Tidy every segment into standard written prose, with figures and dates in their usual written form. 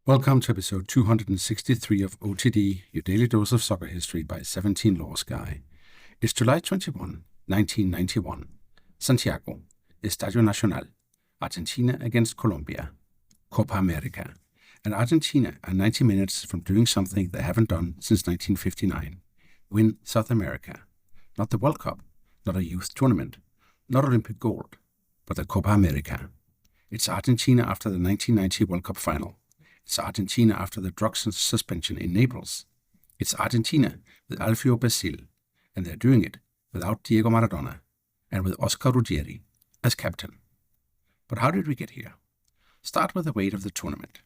Welcome to episode 263 of OTD, your daily dose of soccer history by 17 Laws Guy. It's July 21, 1991. Santiago, Estadio Nacional, Argentina against Colombia, Copa América. And Argentina are 90 minutes from doing something they haven't done since 1959. Win South America. Not the World Cup, not a youth tournament, not Olympic gold, but the Copa América. It's Argentina after the 1990 World Cup final. It's Argentina after the drugs suspension in Naples. It's Argentina with Alfio Basile, and they're doing it without Diego Maradona and with Oscar Ruggeri as captain. But how did we get here? Start with the weight of the tournament.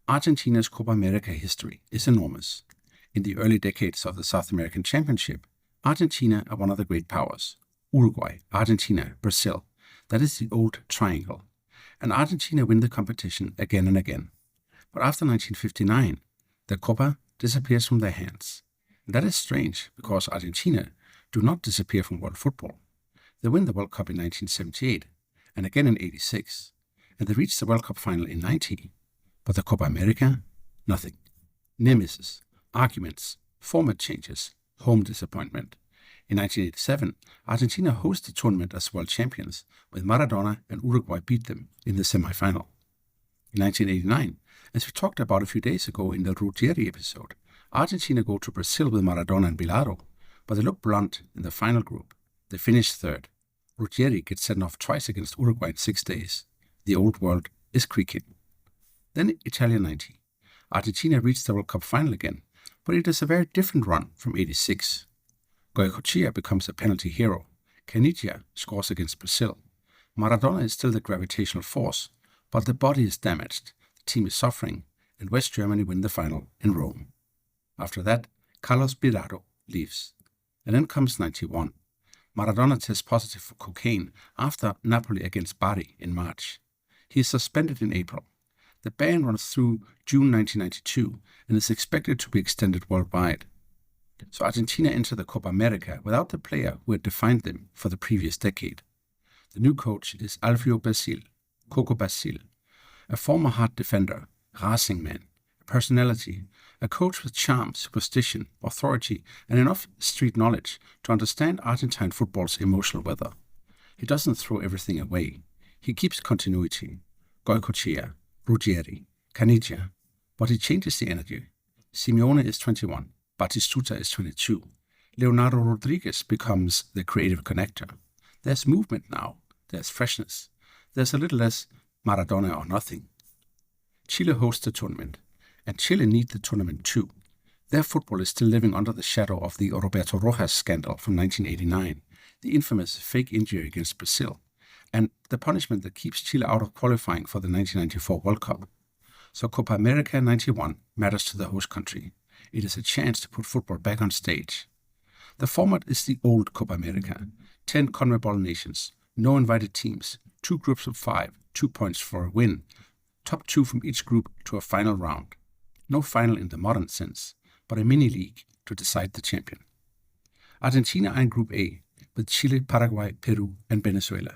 Argentina's Copa América history is enormous. In the early decades of the South American Championship, Argentina are one of the great powers. Uruguay, Argentina, Brazil. That is the old triangle. And Argentina win the competition again and again. But after 1959, the Copa disappears from their hands. And that is strange, because Argentina do not disappear from world football. They win the World Cup in 1978, and again in 86, and they reach the World Cup final in 90. But the Copa América? Nothing. Near misses, arguments, format changes, home disappointment. In 1987, Argentina host the tournament as world champions, with Maradona and Uruguay beat them in the semi-final. In 1989, as we talked about a few days ago in the Ruggeri episode, Argentina go to Brazil with Maradona and Bilardo, but they look blunt in the final group. They finish third. Ruggeri gets sent off twice against Uruguay in 6 days. The old world is creaking. Then Italia 90. Argentina reached the World Cup final again, but it is a very different run from 86. Goycochea becomes a penalty hero. Caniggia scores against Brazil. Maradona is still the gravitational force, but the body is damaged, the team is suffering, and West Germany win the final in Rome. After that, Carlos Bilardo leaves. And then comes 91. Maradona tests positive for cocaine after Napoli against Bari in March. He is suspended in April. The ban runs through June 1992 and is expected to be extended worldwide. So Argentina enter the Copa América without the player who had defined them for the previous decade. The new coach is Alfio Basile, Coco Basile, a former hard defender, racing man, a personality, a coach with charm, superstition, authority, and enough street knowledge to understand Argentine football's emotional weather. He doesn't throw everything away. He keeps continuity. Goycochea, Ruggeri, Caniggia, but he changes the energy. Simeone is 21, Batistuta is 22. Leonardo Rodríguez becomes the creative connector. There's movement now. There's freshness. There's a little less Maradona or nothing. Chile hosts the tournament, and Chile need the tournament too. Their football is still living under the shadow of the Roberto Rojas scandal from 1989, the infamous fake injury against Brazil, and the punishment that keeps Chile out of qualifying for the 1994 World Cup. So Copa América 91 matters to the host country. It is a chance to put football back on stage. The format is the old Copa América, 10 CONMEBOL nations, no invited teams, 2 groups of 5, 2 points for a win, top 2 from each group to a final round. No final in the modern sense, but a mini-league to decide the champion. Argentina are in Group A, with Chile, Paraguay, Peru, and Venezuela.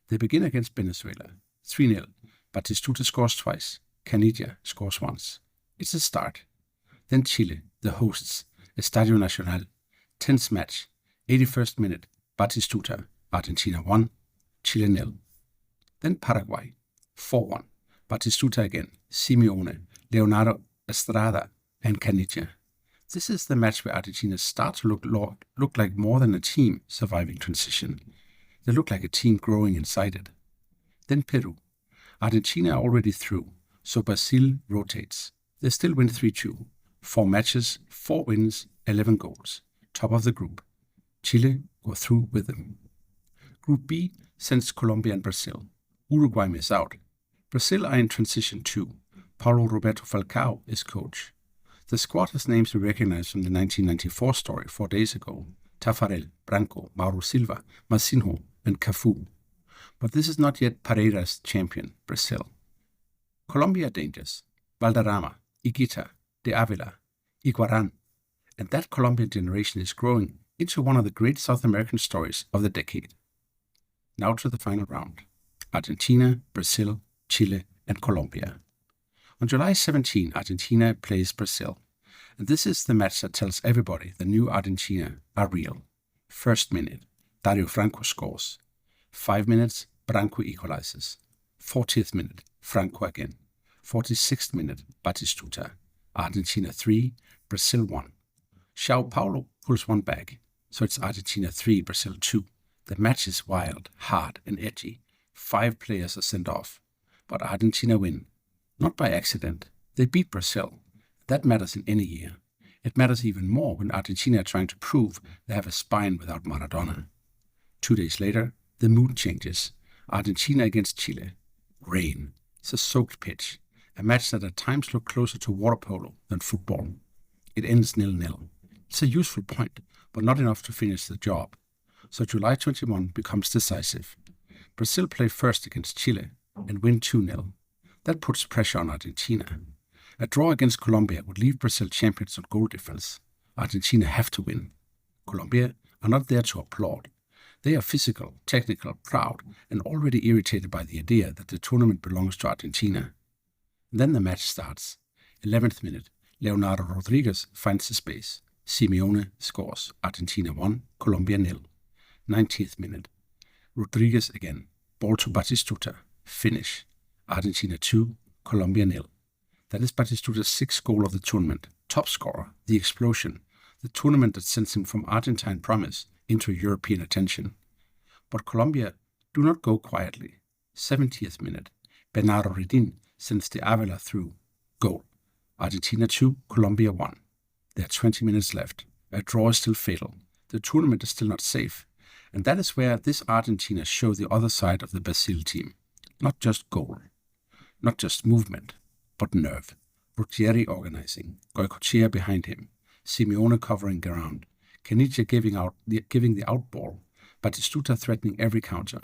They begin against Venezuela, 3-0. Batistuta scores twice, Caniggia scores once. It's a start. Then Chile, the hosts, Estadio Nacional, tense match, 81st minute, Batistuta, Argentina 1, Chile 0. Then Paraguay, 4-1, Batistuta again, Simeone, Leonardo, Estrada, and Caniggia. This is the match where Argentina start to look like more than a team surviving transition. They look like a team growing inside it. Then Peru. Argentina are already through, so Basile rotates. They still win 3-2. 4 matches, 4 wins, 11 goals. Top of the group. Chile go through with them. Group B sends Colombia and Brazil. Uruguay miss out. Brazil are in transition too. Paulo Roberto Falcao is coach. The squad has names we recognize from the 1994 story 4 days ago. Tafarel, Branco, Mauro Silva, Massinho, and Cafu. But this is not yet Pereira's champion, Brazil. Colombia dangers. Valderrama, Higuita, De Avila, Iguaran. And that Colombian generation is growing into one of the great South American stories of the decade. Now to the final round. Argentina, Brazil, Chile, and Colombia. On July 17, Argentina plays Brazil. And this is the match that tells everybody the new Argentina are real. First minute, Dario Franco scores. 5 minutes, Branco equalizes. 40th minute, Franco again. 46th minute, Batistuta. Argentina 3, Brazil 1. Sao Paulo pulls one back, so it's Argentina 3, Brazil 2. The match is wild, hard, and edgy. 5 players are sent off, but Argentina win. Not by accident. They beat Brazil. That matters in any year. It matters even more when Argentina are trying to prove they have a spine without Maradona. 2 days later, the mood changes. Argentina against Chile. Rain. It's a soaked pitch. A match that at times looked closer to water polo than football. It ends 0-0. It's a useful point, but not enough to finish the job. So July 21 becomes decisive. Brazil play first against Chile and win 2-0. That puts pressure on Argentina. A draw against Colombia would leave Brazil champions on goal difference. Argentina have to win. Colombia are not there to applaud. They are physical, technical, proud, and already irritated by the idea that the tournament belongs to Argentina. Then the match starts. 11th minute, Leonardo Rodríguez finds the space. Simeone scores. Argentina 1, Colombia 0. 90th minute, Rodríguez again. Ball to Batistuta. Finish. Argentina 2, Colombia 0. That is Batistuta's 6th goal of the tournament. Top scorer, the explosion, the tournament that sends him from Argentine promise into European attention. But Colombia do not go quietly. 70th minute, Bernardo Redin sends the Avila through. Goal. Argentina 2, Colombia 1. There are 20 minutes left. A draw is still fatal. The tournament is still not safe. And that is where this Argentina show the other side of the Basile team. Not just goal. Not just movement, but nerve. Ruggeri organizing. Goycochea behind him. Simeone covering ground. Caniggia giving the out ball. Batistuta threatening every counter.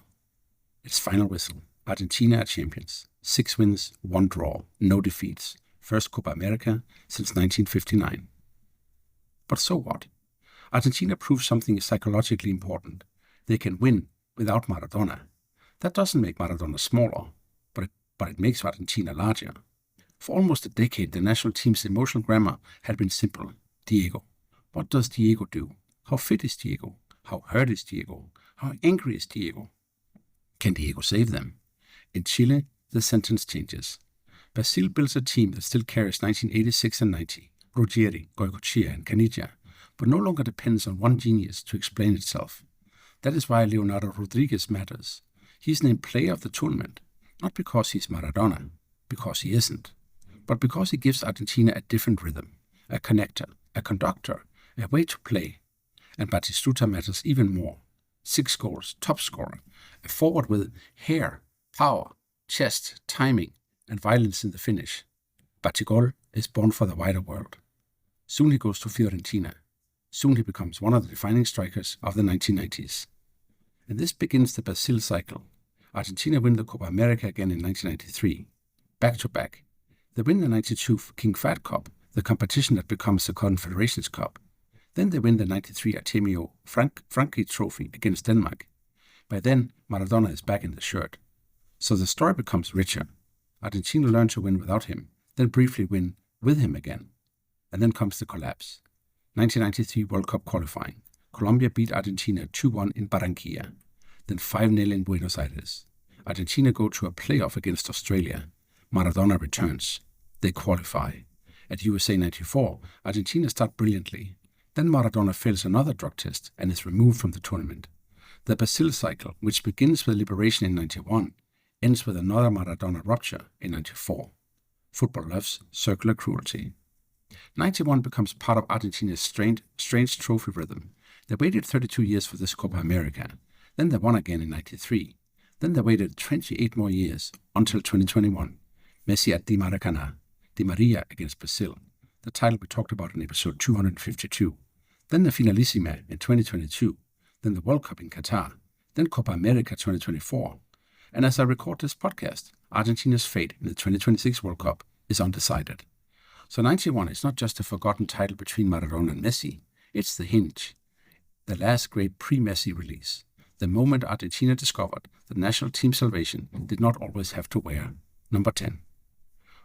It's final whistle. Argentina are champions. 6 wins, 1 draw, no defeats. First Copa América since 1959. But so what? Argentina proves something psychologically important. They can win without Maradona. That doesn't make Maradona smaller, but it makes Argentina larger. For almost a decade, the national team's emotional grammar had been simple. Diego. What does Diego do? How fit is Diego? How hurt is Diego? How angry is Diego? Can Diego save them? In Chile, the sentence changes. Basile builds a team that still carries 1986 and 90, Ruggeri, Goycochea, and Caniggia, but no longer depends on one genius to explain itself. That is why Leonardo Rodríguez matters. He's named player of the tournament, not because he's Maradona, because he isn't, but because he gives Argentina a different rhythm, a connector, a conductor, a way to play. And Batistuta matters even more. 6 goals, top scorer, a forward with hair, power, chest, timing, and violence in the finish. Batigol is born for the wider world. Soon he goes to Fiorentina. Soon he becomes one of the defining strikers of the 1990s. And this begins the Basile cycle. Argentina win the Copa América again in 1993. Back to back. They win the 92 King Fahd Cup, the competition that becomes the Confederations Cup. Then they win the 93 Artemio Franchi Trophy against Denmark. By then, Maradona is back in the shirt. So the story becomes richer. Argentina learned to win without him, then briefly win with him again. And then comes the collapse. 1993 World Cup qualifying. Colombia beat Argentina 2-1 in Barranquilla, then 5-0 in Buenos Aires. Argentina go to a playoff against Australia. Maradona returns. They qualify. At USA 94, Argentina start brilliantly. Then Maradona fails another drug test and is removed from the tournament. The Basile cycle, which begins with liberation in 91, ends with another Maradona rupture in 94. Football loves circular cruelty. 91 becomes part of Argentina's strange trophy rhythm. They waited 32 years for this Copa América. Then they won again in 93. Then they waited 28 more years until 2021. Messi at Di Maria against Brazil, the title we talked about in episode 252. Then the Finalissima in 2022. Then the World Cup in Qatar. Then Copa América 2024. And as I record this podcast, Argentina's fate in the 2026 World Cup is undecided. So 91 is not just a forgotten title between Maradona and Messi. It's the hinge. The last great pre-Messi release. The moment Argentina discovered that national team salvation did not always have to wear number 10.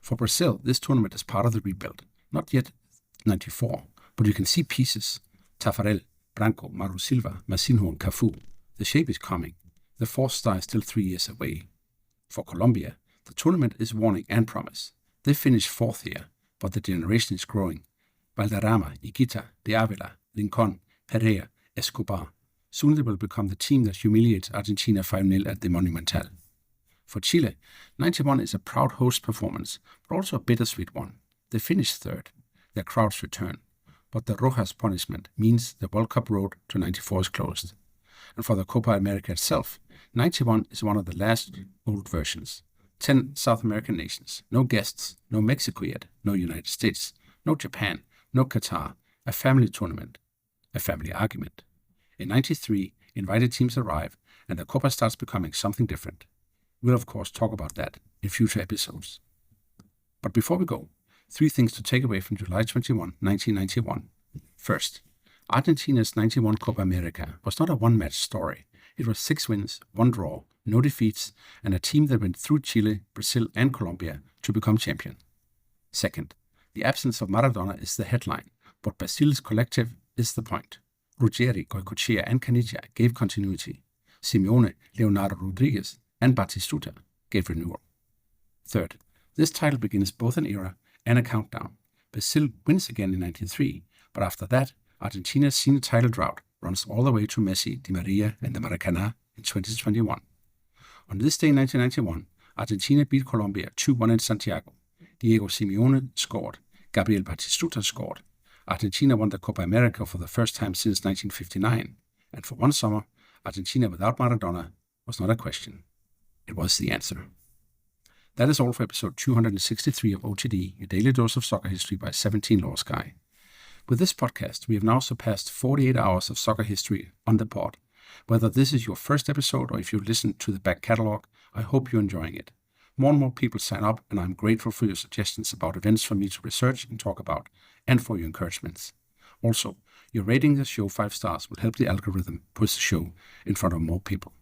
For Brazil, this tournament is part of the rebuild. Not yet 94, but you can see pieces. Tafarel, Branco, Mauro Silva, Massinho and Cafu. The shape is coming. The fourth star is still 3 years away. For Colombia, the tournament is warning and promise. They finished fourth here, but the generation is growing. Valderrama, Higuita, De Avila, Rincon, Pereira, Escobar. Soon they will become the team that humiliates Argentina 5-0 at the Monumental. For Chile, 91 is a proud host performance, but also a bittersweet one. They finished third. Their crowds return. But the Rojas punishment means the World Cup road to 94 is closed. And for the Copa América itself, 91 is one of the last old versions. 10 South American nations, no guests, no Mexico yet, no United States, no Japan, no Qatar, a family tournament, a family argument. In 93, invited teams arrive, and the Copa starts becoming something different. We'll of course talk about that in future episodes. But before we go, 3 things to take away from July 21, 1991. First, Argentina's 91 Copa América was not a one-match story. It was 6 wins, 1 draw, no defeats, and a team that went through Chile, Brazil, and Colombia to become champion. Second, the absence of Maradona is the headline, but Basile's collective is the point. Ruggeri, Goycochea, and Caniggia gave continuity. Simeone, Leonardo, Rodríguez, and Batistuta gave renewal. Third, this title begins both an era and a countdown. Basile wins again in 93, but after that, Argentina's senior title drought runs all the way to Messi, Di Maria, and the Maracanã in 2021. On this day in 1991, Argentina beat Colombia 2-1 in Santiago. Diego Simeone scored. Gabriel Batistuta scored. Argentina won the Copa América for the first time since 1959. And for one summer, Argentina without Maradona was not a question. It was the answer. That is all for episode 263 of OTD, your daily dose of soccer history by 17 Law Sky. With this podcast, we have now surpassed 48 hours of soccer history on the pod. Whether this is your first episode or if you've listened to the back catalog, I hope you're enjoying it. More and more people sign up, and I'm grateful for your suggestions about events for me to research and talk about, and for your encouragements. Also, your rating the show 5 stars will help the algorithm push the show in front of more people.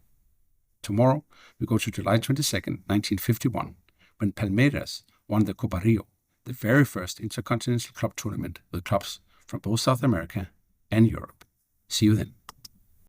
Tomorrow, we go to July 22nd, 1951, when Palmeiras won the Copa Rio, the very first intercontinental club tournament with clubs from both South America and Europe. See you then.